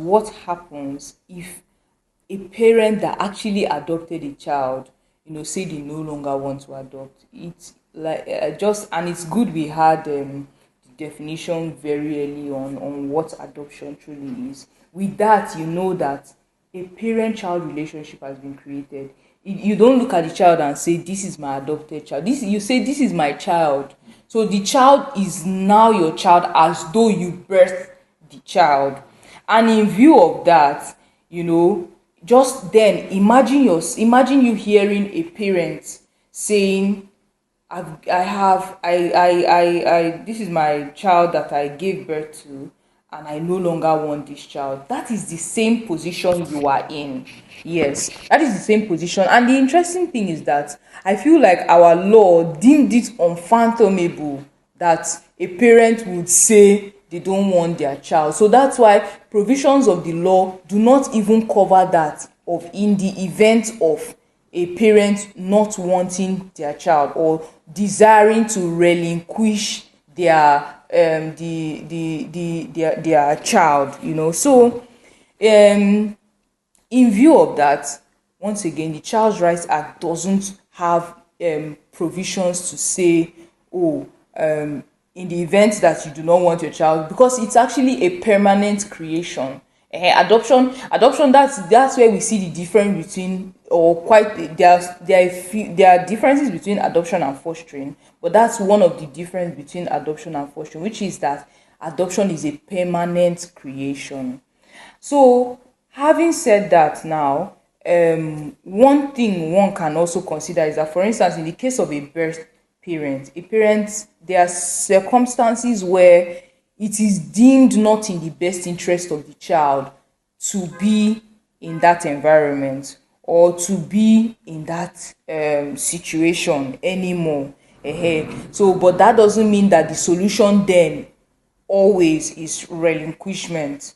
what happens if a parent that actually adopted a child, say they no longer want to adopt. It's like just, and it's good we had the definition very early on what adoption truly is. With that, you know that a parent-child relationship has been created. You don't look at the child and say, "This is my adopted child." This, you say, "This is my child." So the child is now your child, as though you birthed the child. And in view of that, just then imagine you hearing a parent saying, this is my child that I gave birth to, and I no longer want this child." That is the same position you are in. Yes, that is the same position. And the interesting thing is that I feel like our law deemed it unfathomable that a parent would say they don't want their child. So that's why provisions of the law do not even cover that, of in the event of a parent not wanting their child or desiring to relinquish their their child. So in view of that, once again, the Child's Rights Act doesn't have provisions to say, oh, in the event that you do not want your child, because it's actually a permanent creation. Adoption, that's where we see the difference between, or quite there are differences between adoption and fostering, but that's one of the difference between adoption and fostering, which is that adoption is a permanent creation. So having said that, now one thing one can also consider is that, for instance, in the case of a birth parent, there are circumstances where it is deemed not in the best interest of the child to be in that environment or to be in that situation anymore. So, but that doesn't mean that the solution then always is relinquishment.